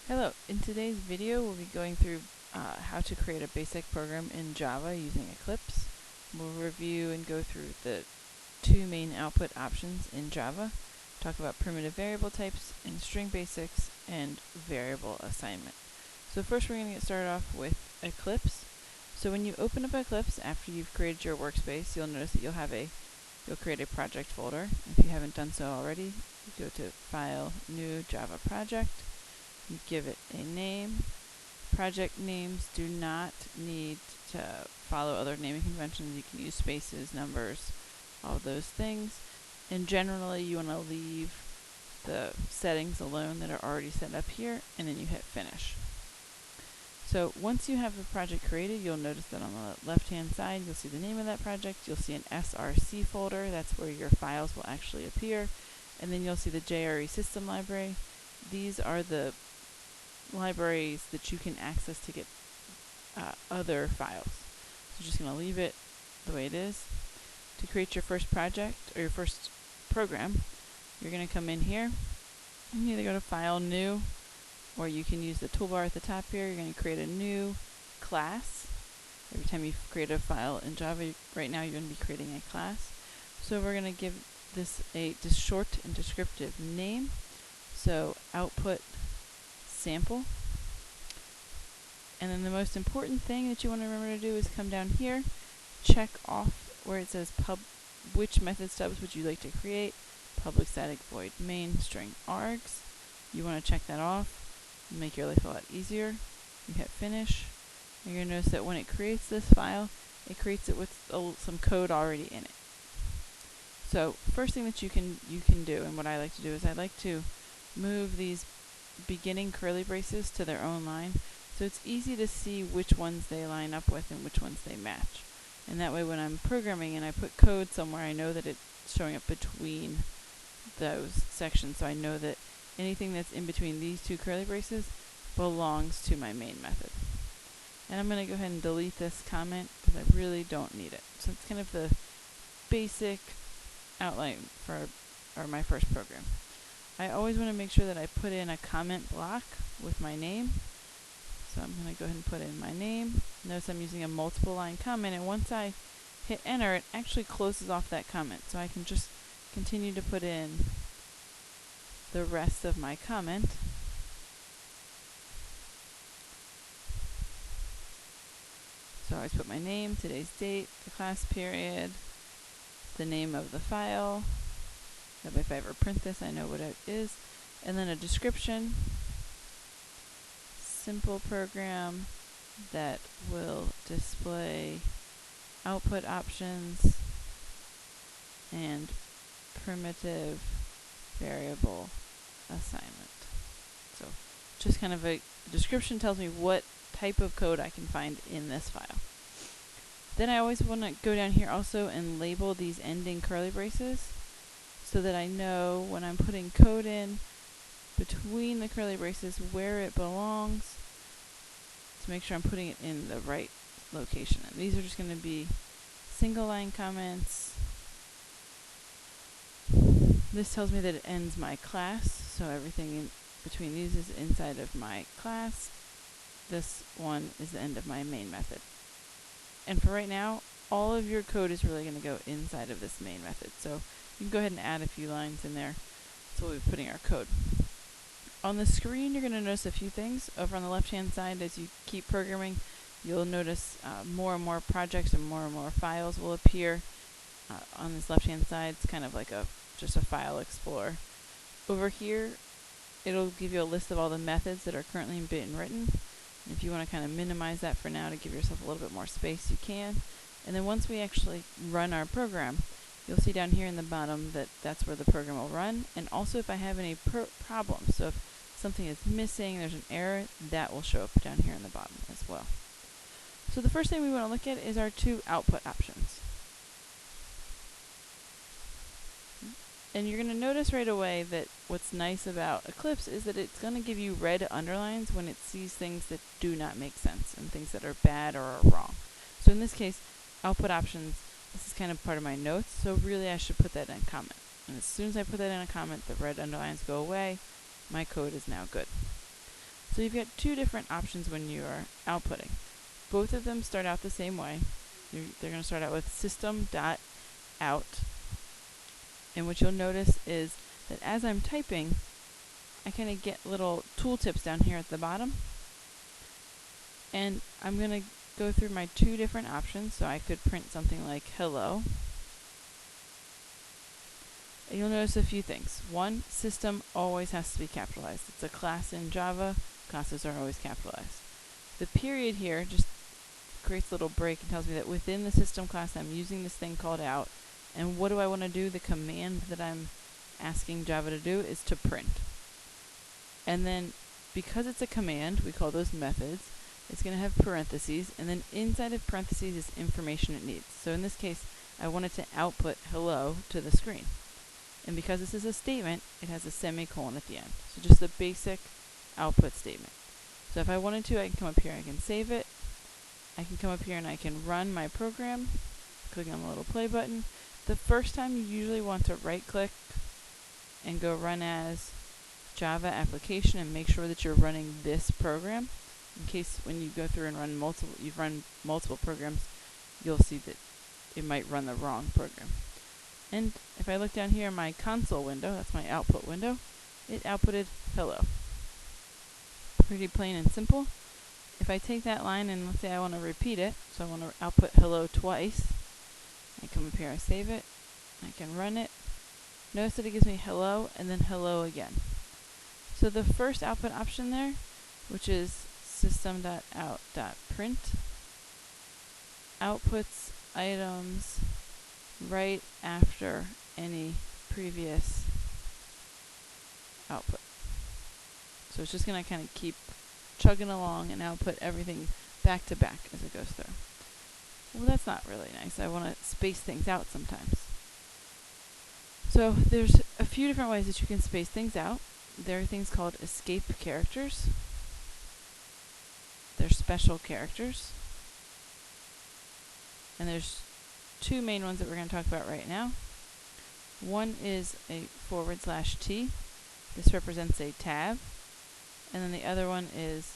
Hello, in today's video we'll be going through how to create a basic program in Java using Eclipse. We'll review and go through the two main output options in Java, talk about primitive variable types and string basics, and variable assignment. So first we're going to get started off with Eclipse. So when you open up Eclipse after you've created your workspace, you'll notice that you'll create a project folder. If you haven't done so already, you go to File, New, Java Project. You give it a name. Project names do not need to follow other naming conventions. You can use spaces, numbers, all those things. And generally you want to leave the settings alone that are already set up here, and then you hit finish. So once you have the project created, you'll notice that on the left hand side you'll see the name of that project. You'll see an SRC folder, that's where your files will actually appear. And then you'll see the JRE system library. These are the libraries that you can access to get other files. So just going to leave it the way it is. To create your first project or your first program, you're going to come in here and either go to File, New, or you can use the toolbar at the top here. You're going to create a new class. Every time you create a file in Java, right now you're going to be creating a class. So we're going to give this a just short and descriptive name. So output sample. And then the most important thing that you want to remember to do is come down here, check off where it says which method stubs would you like to create, public static void main string args. You want to check that off, make your life a lot easier. You hit finish. You're going to notice that when it creates this file, it creates it with some code already in it. So first thing that you can do, and what I like to do, is I like to move these beginning curly braces to their own line, so it's easy to see which ones they line up with and which ones they match. And that way when I'm programming and I put code somewhere, I know that it's showing up between those sections, so I know that anything that's in between these two curly braces belongs to my main method. And I'm going to go ahead and delete this comment because I really don't need it. So it's kind of the basic outline for my first program. I always want to make sure that I put in a comment block with my name. So I'm going to go ahead and put in my name. Notice I'm using a multiple line comment, and once I hit enter, it actually closes off that comment. So I can just continue to put in the rest of my comment. So I always put my name, today's date, the class period, the name of the file. That way if I ever print this, I know what it is. And then a description. Simple program that will display output options and primitive variable assignment. So just kind of a description tells me what type of code I can find in this file. Then I always want to go down here also and label these ending curly braces so that I know when I'm putting code in between the curly braces where it belongs, to make sure I'm putting it in the right location. And these are just going to be single line comments. This tells me that it ends my class, so everything in between these is inside of my class. This one is the end of my main method. And for right now, all of your code is really going to go inside of this main method. So you can go ahead and add a few lines in there. So we'll be putting our code. On the screen, you're going to notice a few things. Over on the left-hand side, as you keep programming, you'll notice more and more projects and more files will appear. On this left-hand side, it's kind of like just a file explorer. Over here, it'll give you a list of all the methods that are currently being written. And if you want to kind of minimize that for now to give yourself a little bit more space, you can. And then once we actually run our program, you'll see down here in the bottom that that's where the program will run. And also if I have any problems, so if something is missing, there's an error, that will show up down here in the bottom as well. So the first thing we want to look at is our two output options. And you're going to notice right away that what's nice about Eclipse is that it's going to give you red underlines when it sees things that do not make sense and things that are bad or are wrong. So in this case, output options, this is kind of part of my notes, so really I should put that in a comment. And as soon as I put that in a comment, the red underlines go away. My code is now good. So you've got two different options when you are outputting. Both of them start out the same way. They're going to start out with system.out. And what you'll notice is that as I'm typing, I kind of get little tooltips down here at the bottom. And I'm going to go through my two different options. So I could print something like hello. And you'll notice a few things. One, system always has to be capitalized. It's a class in Java. Classes are always capitalized. The period here just creates a little break and tells me that within the system class I'm using this thing called out. And what do I want to do? The command that I'm asking Java to do is to print. And then because it's a command, we call those methods, it's going to have parentheses, and then inside of parentheses is information it needs. So in this case, I want it to output hello to the screen. And because this is a statement, it has a semicolon at the end. So just the basic output statement. So if I wanted to, I can come up here, I can save it. I can come up here and I can run my program, clicking on the little play button. The first time you usually want to right click and go run as Java application and make sure that you're running this program. In case when you go through and you've run multiple programs, you'll see that it might run the wrong program. And if I look down here in my console window, that's my output window, it outputted hello. Pretty plain and simple. If I take that line and let's say I want to repeat it, so I want to output hello twice, I come up here, I save it, I can run it. Notice that it gives me hello and then hello again. So the first output option there, which is system.out.print, outputs items right after any previous output. So it's just going to kind of keep chugging along and output everything back to back as it goes through. Well, that's not really nice. I want to space things out sometimes. So there's a few different ways that you can space things out. There are things called escape characters. There's special characters. And there's two main ones that we're going to talk about right now. One is a /T. This represents a tab. And then the other one is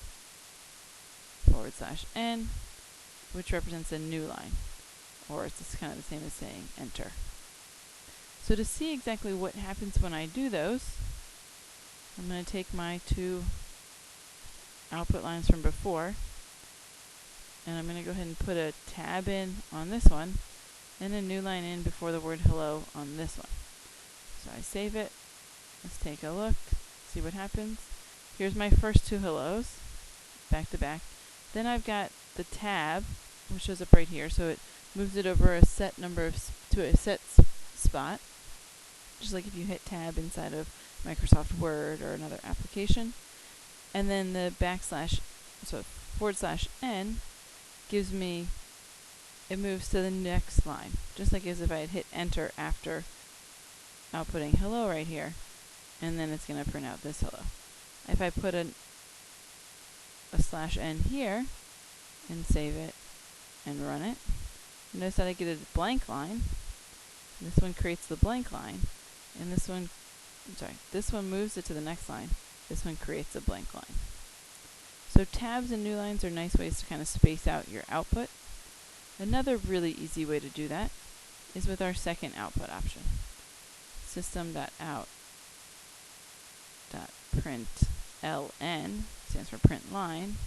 /N, which represents a new line. Or it's just kind of the same as saying enter. So to see exactly what happens when I do those, I'm going to take my two output lines from before, and I'm going to go ahead and put a tab in on this one, and a new line in before the word hello on this one. So I save it. Let's take a look, see what happens. Here's my first two hellos, back to back. Then I've got the tab, which shows up right here, so it moves it over a set number to a set spot, just like if you hit tab inside of Microsoft Word or another application. And then the /N gives me, it moves to the next line, just like as if I had hit enter after outputting hello right here, and then it's going to print out this hello. If I put a /N here and save it and run it, notice that I get a blank line. This one creates the blank line, and this one moves it to the next line. This one creates a blank line. So tabs and new lines are nice ways to kind of space out your output. Another really easy way to do that is with our second output option. System.out.println stands for print line.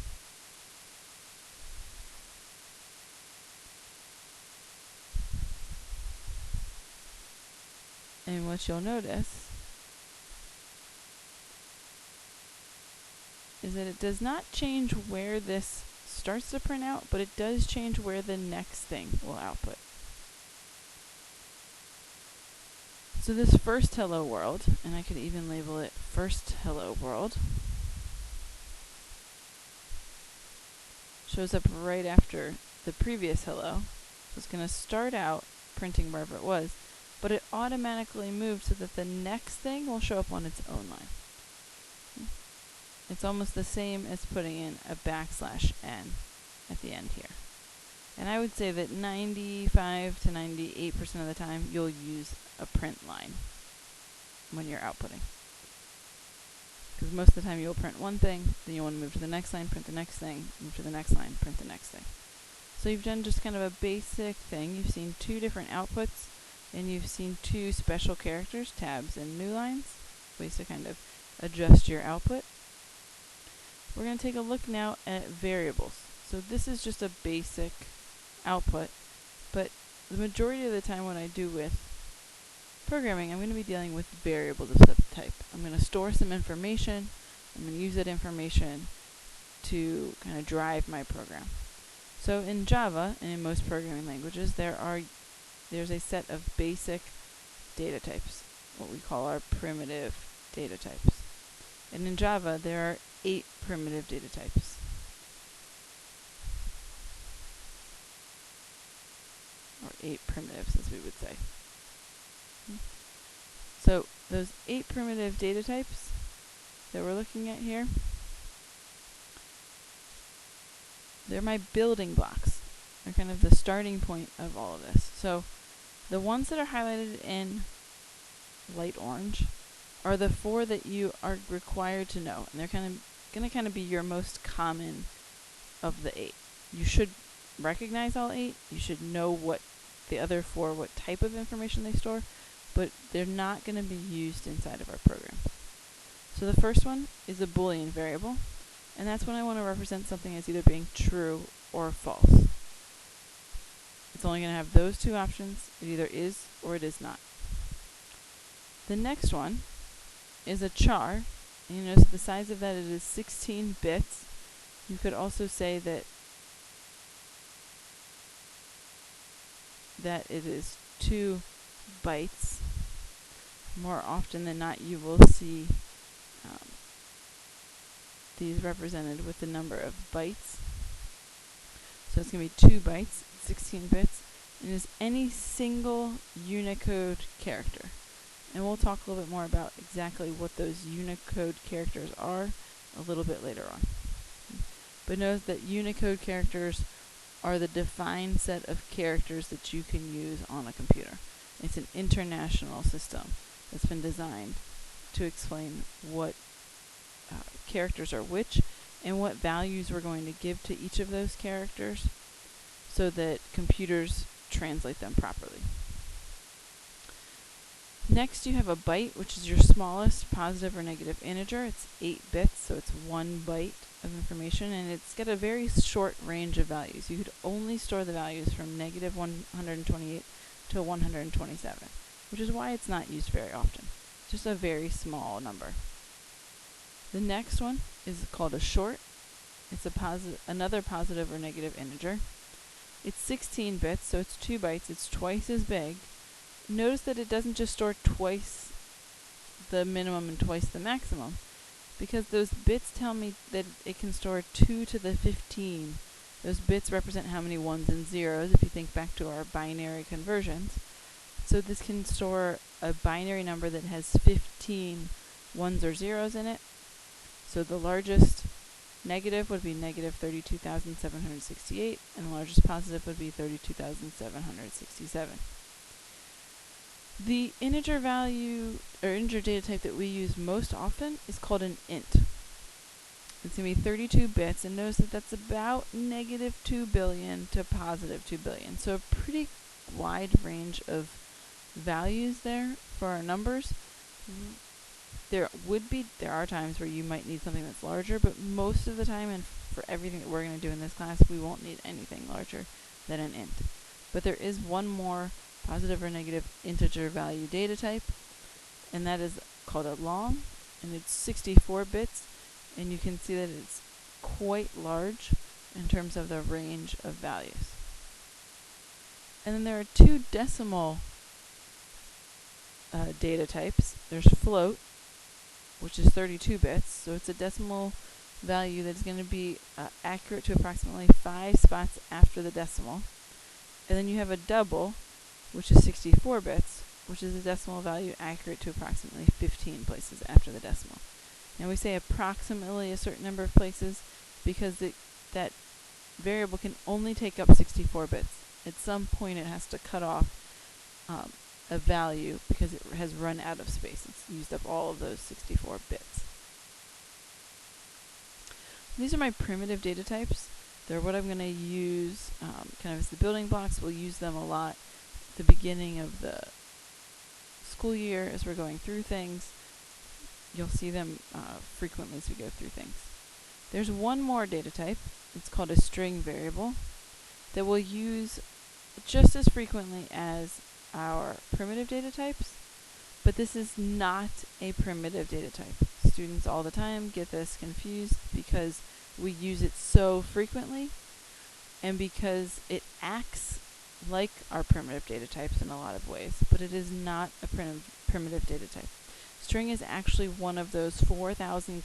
And what you'll notice is that it does not change where this starts to print out, but it does change where the next thing will output. So this first hello world, and I could even label it first hello world, shows up right after the previous hello. So it's going to start out printing wherever it was, but it automatically moved so that the next thing will show up on its own line. It's almost the same as putting in a /N at the end here. And I would say that 95 to 98% of the time you'll use a print line when you're outputting. because most of the time you'll print one thing, then you want to move to the next line, print the next thing, move to the next line, print the next thing. So you've done just kind of a basic thing. You've seen two different outputs, and you've seen two special characters, tabs and new lines, ways to kind of adjust your output. We're going to take a look now at variables. So this is just a basic output, but the majority of the time when I do with programming, I'm going to be dealing with variables of some type. I'm going to store some information. I'm going to use that information to kind of drive my program. So in Java and in most programming languages, there's a set of basic data types, what we call our primitive data types. And in Java, there are 8 primitive data types. Or 8 primitives, as we would say. So those 8 primitive data types that we're looking at here, they're my building blocks. They're kind of the starting point of all of this. So the ones that are highlighted in light orange are the 4 that you are required to know, and they're going to be your most common of the 8. You should recognize all 8. You should know what the other 4, what type of information they store, but they're not going to be used inside of our program. So the first one is a Boolean variable, and that's when I want to represent something as either being true or false. It's only going to have those 2 options. It either is or it is not. The next one is a char, and you notice the size of that, it is 16 bits. You could also say that it is 2 bytes. More often than not, you will see these represented with the number of bytes. So it's going to be 2 bytes, 16 bits, and is any single Unicode character. And we'll talk a little bit more about exactly what those Unicode characters are a little bit later on. But notice that Unicode characters are the defined set of characters that you can use on a computer. It's an international system that's been designed to explain what characters are which and what values we're going to give to each of those characters so that computers translate them properly. Next, you have a byte, which is your smallest positive or negative integer. It's 8 bits, so it's 1 byte of information, and it's got a very short range of values. You could only store the values from negative 128 to 127, which is why it's not used very often. It's just a very small number. The next one is called a short. It's another positive or negative integer. It's 16 bits, so it's 2 bytes. It's twice as big. Notice that it doesn't just store twice the minimum and twice the maximum, because those bits tell me that it can store 2 to the 15. Those bits represent how many ones and zeros, if you think back to our binary conversions. So this can store a binary number that has 15 ones or zeros in it. So the largest negative would be negative 32,768, and the largest positive would be 32,767. The integer value, or integer data type that we use most often is called an int. It's going to be 32 bits, and notice that that's about negative 2 billion to positive 2 billion. So a pretty wide range of values there for our numbers. There are times where you might need something that's larger, but most of the time, and for everything that we're going to do in this class, we won't need anything larger than an int. But there is one more positive or negative integer value data type, and that is called a long, and it's 64 bits, and you can see that it's quite large in terms of the range of values. And then there are 2 decimal data types. There's float, which is 32 bits, so it's a decimal value that's going to be accurate to approximately 5 spots after the decimal. And then you have a double, which is 64 bits, which is a decimal value accurate to approximately 15 places after the decimal. Now we say approximately a certain number of places because that variable can only take up 64 bits. At some point it has to cut off a value because it has run out of space. It's used up all of those 64 bits. These are my primitive data types. They're what I'm going to use kind of as the building blocks. We'll use them a lot at the beginning of the school year as we're going through things. You'll see them frequently as we go through things. There's one more data type. It's called a string variable that we'll use just as frequently as our primitive data types, but this is not a primitive data type. Students all the time get this confused because we use it so frequently and because it acts like our primitive data types in a lot of ways, but it is not a primitive data type. String is actually one of those 4,000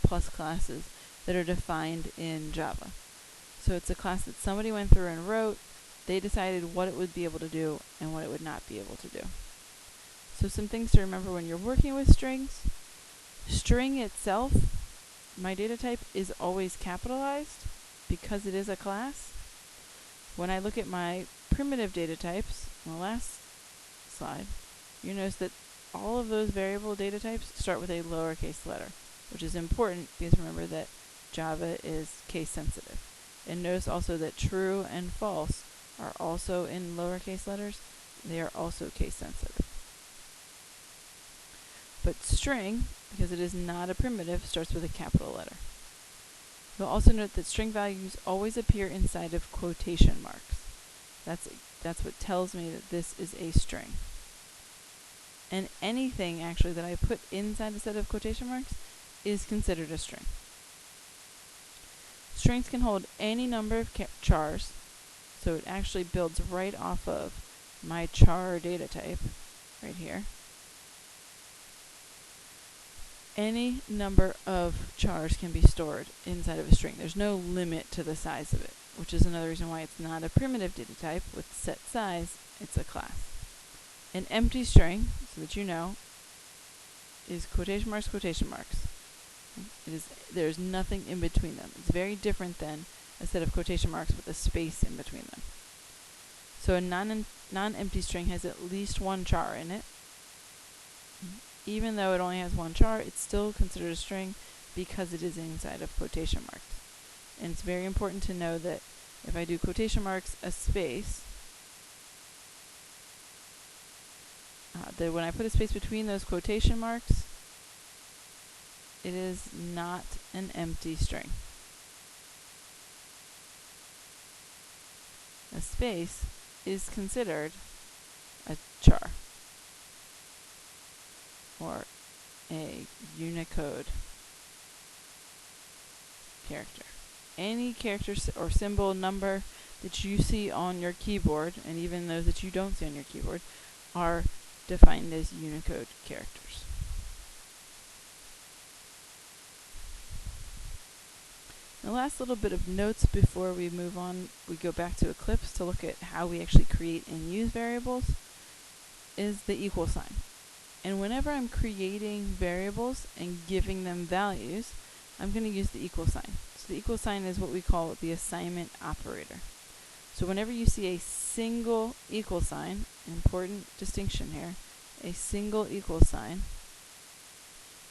plus classes that are defined in Java. So it's a class that somebody went through and wrote. They decided what it would be able to do and what it would not be able to do. So some things to remember when you're working with strings. String itself, my data type, is always capitalized because it is a class. When I look at my primitive data types, on the last slide, you notice that all of those variable data types start with a lowercase letter, which is important because remember that Java is case sensitive. And notice also that true and false are also in lowercase letters. They are also case sensitive. But string, because it is not a primitive, starts with a capital letter. You'll also note that string values always appear inside of quotation marks. That's what tells me that this is a string. And anything actually that I put inside a set of quotation marks is considered a string. Strings can hold any number of chars, so it actually builds right off of my char data type right here. Any number of chars can be stored inside of a string. There's no limit to the size of it, which is another reason why it's not a primitive data type with set size. It's a class. An empty string, so that you know, is quotation marks, quotation marks. There's nothing in between them. It's very different than a set of quotation marks with a space in between them. So a non-empty string has at least one char in it. Even though it only has one char, it's still considered a string because it is inside of quotation marks. And it's very important to know that if I do quotation marks, a space, that when I put a space between those quotation marks, it is not an empty string. A space is considered a char or a Unicode character. Any character or symbol, number that you see on your keyboard, and even those that you don't see on your keyboard, are defined as Unicode characters. The last little bit of notes before we move on, we go back to Eclipse to look at how we actually create and use variables, is the equal sign. And whenever I'm creating variables and giving them values, I'm going to use the equal sign. So the equal sign is what we call the assignment operator. So whenever you see a single equal sign, important distinction here, a single equal sign,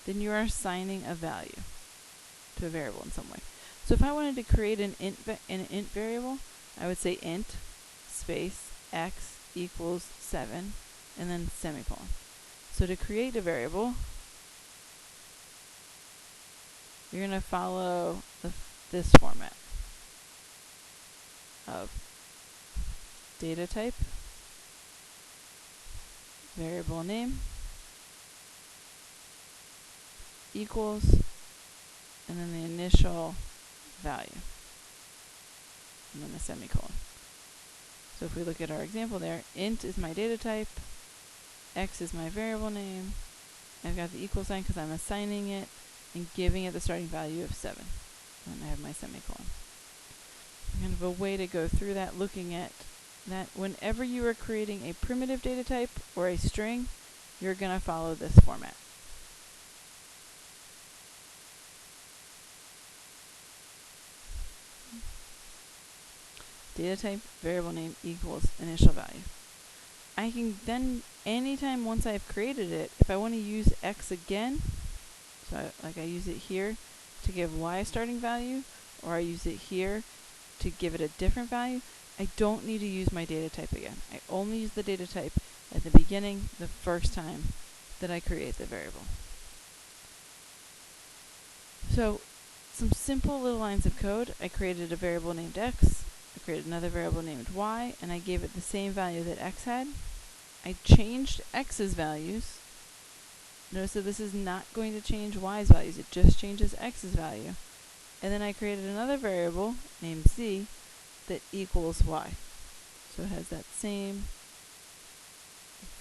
then you are assigning a value to a variable in some way. So if I wanted to create an int variable, I would say int space x equals 7 and then semicolon. So to create a variable, you're going to follow this format of data type, variable name, equals, and then the initial value, and then a semicolon. So if we look at our example there, int is my data type, x is my variable name, I've got the equal sign because I'm assigning it and giving it the starting value of 7. And I have my semicolon. Kind of a way to go through that, looking at that whenever you are creating a primitive data type or a string, you're going to follow this format. Data type, variable name equals initial value. I can then, anytime once I've created it, if I want to use x again, so like I use it here to give y a starting value, or I use it here to give it a different value, I don't need to use my data type again. I only use the data type at the beginning, the first time that I create the variable. So, some simple little lines of code. I created a variable named x, I created another variable named y, and I gave it the same value that x had. I changed x's values. Notice that this is not going to change y's values, it just changes x's value. And then I created another variable named z that equals y. So it has that same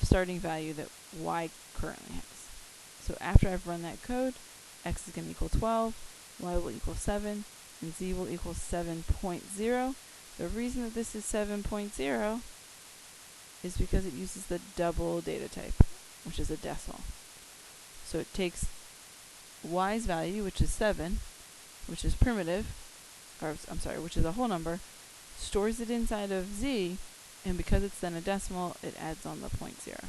starting value that y currently has. So after I've run that code, x is going to equal 12, y will equal 7, and z will equal 7.0. The reason that this is 7.0 is because it uses the double data type, which is a decimal. So it takes y's value, which is 7, which is primitive, or I'm sorry, which is a whole number, stores it inside of z, and because it's then a decimal, it adds on the 0.0.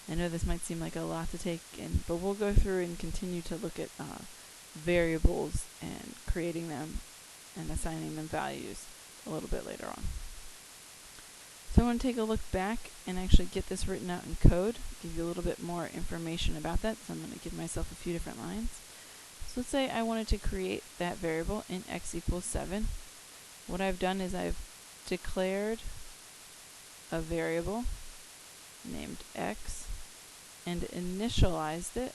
I know this might seem like a lot to take in, but we'll go through and continue to look at variables and creating them and assigning them values a little bit later on. So I want to take a look back and actually get this written out in code, give you a little bit more information about that. So I'm going to give myself a few different lines. So let's say I wanted to create that variable in x equals 7. What I've done is I've declared a variable named x and initialized it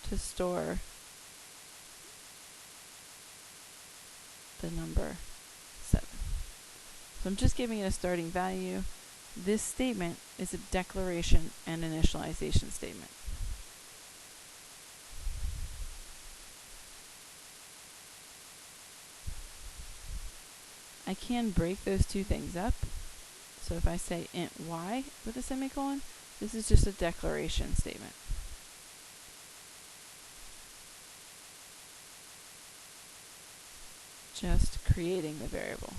to store the number 7. So I'm just giving it a starting value. This statement is a declaration and initialization statement. I can break those two things up. So if I say int y with a semicolon, this is just a declaration statement. Just creating the variable.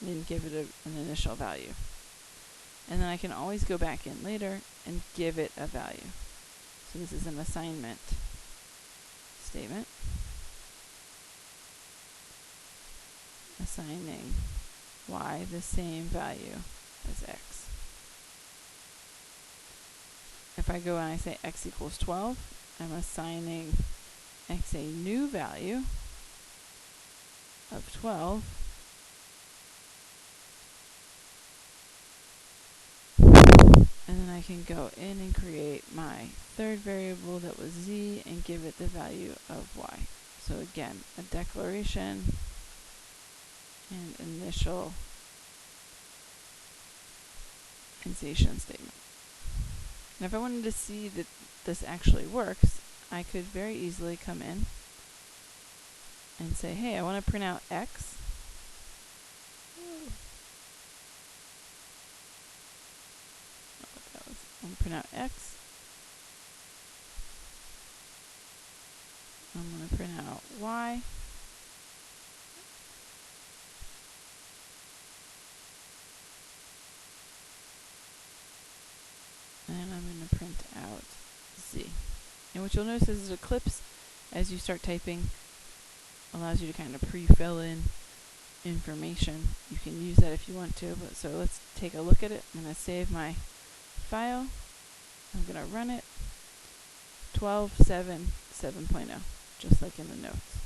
And then give it an initial value. And then I can always go back in later and give it a value. So this is an assignment statement. Assigning y the same value as x. If I go and I say x equals 12, I'm assigning x a new value of 12. And then I can go in and create my third variable that was z and give it the value of y. So again, a declaration and initialization statement. Now if I wanted to see that this actually works, I could very easily come in and say, hey, I want to print out x. I'm going to print out x. I'm going to print out y. And I'm going to print out z. And what you'll notice is Eclipse, as you start typing, allows you to kind of pre-fill in information. You can use that if you want to, but so let's take a look at it. I'm going to save my file. I'm going to run it. 12.7, 7.0, just like in the notes.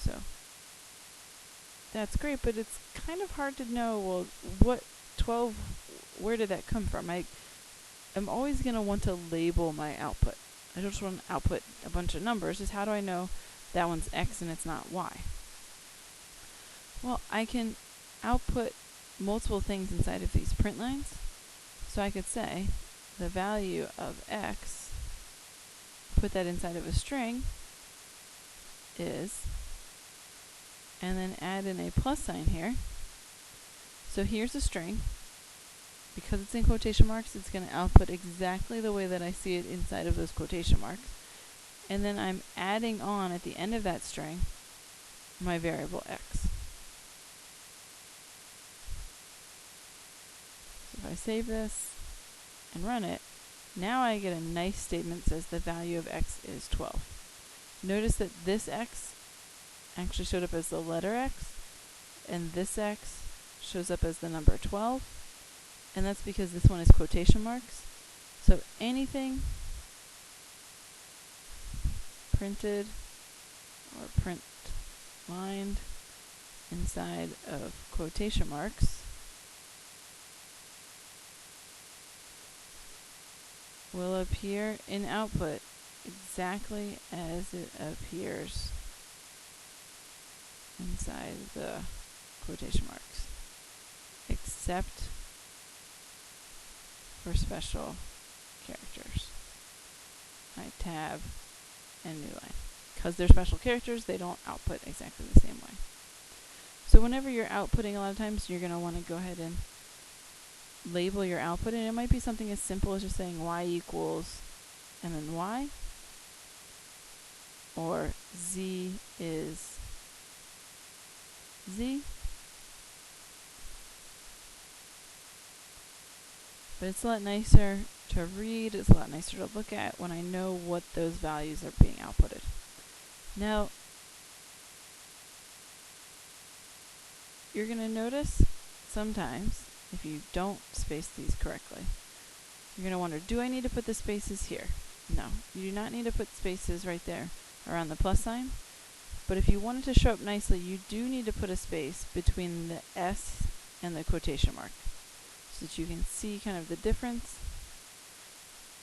So that's great, but it's kind of hard to know, well, what 12, where did that come from? I'm always going to want to label my output. I don't just want to output a bunch of numbers. Just how do I know that one's x and it's not y? Well, I can output multiple things inside of these print lines. So I could say the value of x, put that inside of a string, is, and then add in a plus sign here. So here's a string. Because it's in quotation marks, it's going to output exactly the way that I see it inside of those quotation marks. And then I'm adding on at the end of that string my variable x. So if I save this and run it, Now I get a nice statement that says the value of x is 12. Notice that this x actually showed up as the letter x, and this x shows up as the number 12, and that's because this one is quotation marks. So anything printed or print lined inside of quotation marks will appear in output exactly as it appears inside the quotation marks, except for special characters like tab and new line. Because they're special characters, they don't output exactly the same way. So whenever you're outputting, a lot of times you're going to want to go ahead and label your output, and it might be something as simple as just saying y equals and then y, or z is z. But it's a lot nicer to read, it's a lot nicer to look at when I know what those values are being outputted. Now, you're going to notice sometimes, if you don't space these correctly, you're going to wonder, do I need to put the spaces here? No, you do not need to put spaces right there around the plus sign. But if you want it to show up nicely, you do need to put a space between the S and the quotation mark so that you can see kind of the difference.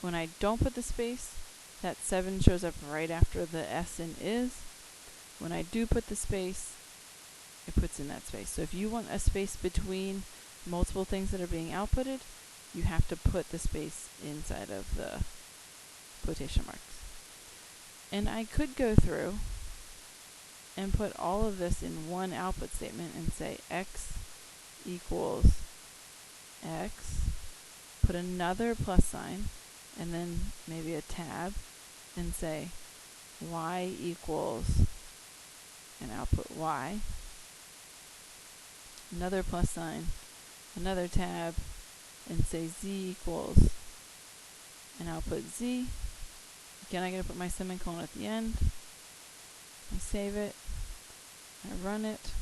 When I don't put the space, that 7 shows up right after the S in is. When I do put the space, it puts in that space. So if you want a space between multiple things that are being outputted, you have to put the space inside of the quotation marks. And I could go through and put all of this in one output statement and say x equals x, put another plus sign, and then maybe a tab, and say y equals, and output y, another plus sign, another tab, and say z equals, and output z. Again, I'm going to put my semicolon at the end. I save it, I run it.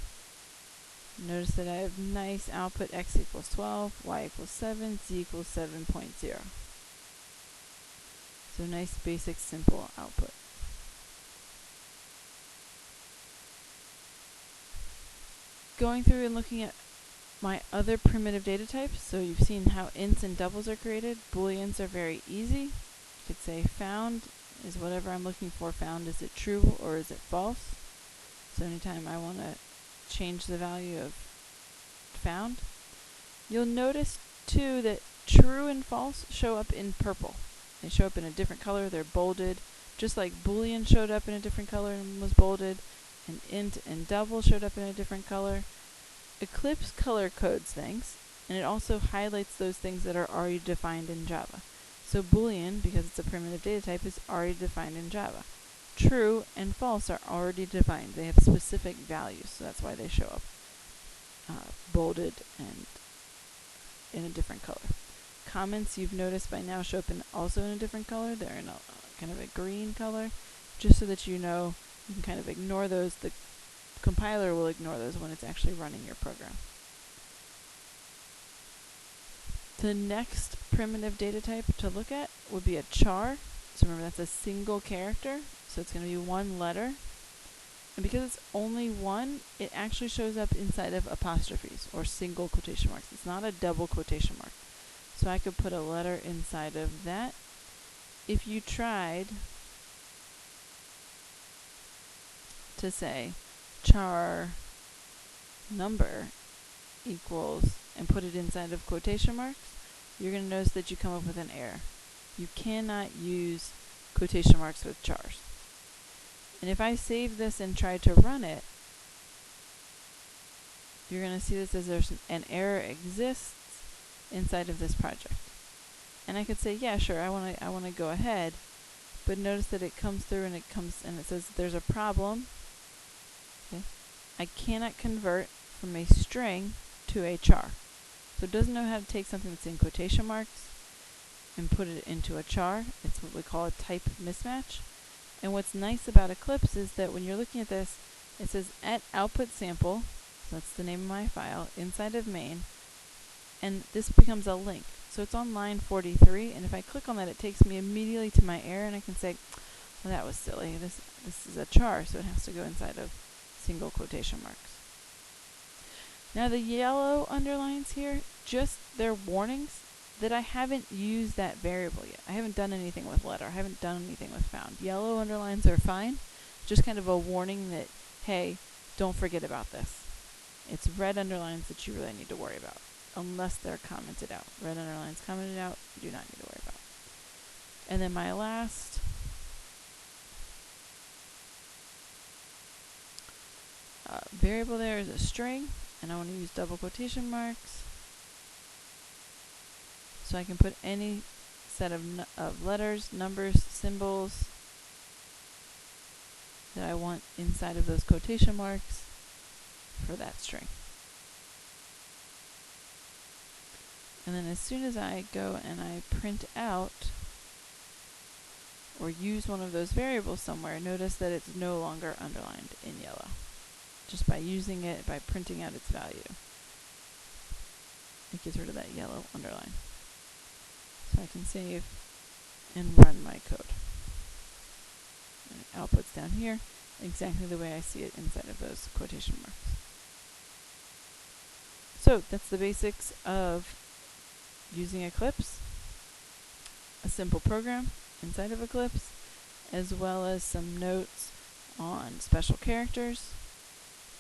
Notice that I have nice output, x equals 12, y equals 7, z equals 7.0. So nice, basic, simple output. Going through and looking at my other primitive data types, so you've seen how ints and doubles are created. Booleans are very easy. You could say found is whatever I'm looking for found. Is it true or is it false? So anytime I want to change the value of found, you'll notice too that true and false show up in purple. They show up in a different color, they're bolded, just like Boolean showed up in a different color and was bolded, and int and double showed up in a different color. Eclipse color codes things, and it also highlights those things that are already defined in Java. So Boolean, because it's a primitive data type, is already defined in Java. True and false are already defined. They have specific values, so that's why they show up bolded and in a different color. Comments, you've noticed by now, show up also in a different color. They're in a kind of a green color, just so that you know you can kind of ignore those. The compiler will ignore those when it's actually running your program. The next primitive data type to look at would be a char. So remember, that's a single character, so it's going to be one letter. And because it's only one, it actually shows up inside of apostrophes or single quotation marks. It's not a double quotation mark. So I could put a letter inside of that. If you tried to say char number equals and put it inside of quotation marks, you're going to notice that you come up with an error. You cannot use quotation marks with chars. And if I save this and try to run it, you're going to see this as there's an error exists inside of this project. And I could say, yeah, sure, I want to go ahead, but notice that it comes through and it says there's a problem. Okay? I cannot convert from a string to a char. So it doesn't know how to take something that's in quotation marks and put it into a char. It's what we call a type mismatch. And what's nice about Eclipse is that when you're looking at this, it says at output sample, so that's the name of my file, inside of main, and this becomes a link. So it's on line 43, and if I click on that, it takes me immediately to my error, and I can say, well, that was silly. This is a char, so it has to go inside of single quotation marks. Now the yellow underlines here, just they're warnings that I haven't used that variable yet. I haven't done anything with letter. I haven't done anything with found. Yellow underlines are fine. Just kind of a warning that, hey, don't forget about this. It's red underlines that you really need to worry about, unless they're commented out. Red underlines commented out, you do not need to worry about. And then my last variable there is a string, and I want to use double quotation marks. So I can put any set of letters, numbers, symbols that I want inside of those quotation marks for that string. And then as soon as I go and I print out or use one of those variables somewhere, notice that it's no longer underlined in yellow. Just by using it, by printing out its value, it gets rid of that yellow underline. So I can save and run my code. And it outputs down here exactly the way I see it inside of those quotation marks. So that's the basics of using Eclipse, a simple program inside of Eclipse, as well as some notes on special characters,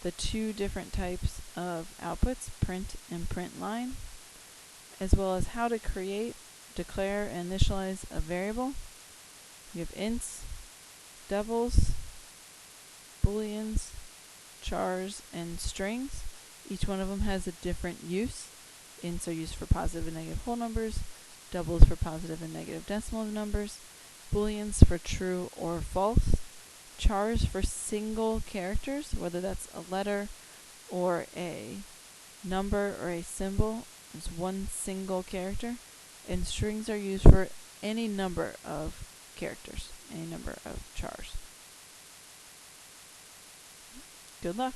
the two different types of outputs, print and print line, as well as how to create, declare, and initialize a variable. You have ints, doubles, booleans, chars, and strings. Each one of them has a different use. Ints are used for positive and negative whole numbers, doubles for positive and negative decimal numbers, booleans for true or false, chars for single characters, whether that's a letter or a number or a symbol. It's one single character. And strings are used for any number of characters, any number of chars. Good luck.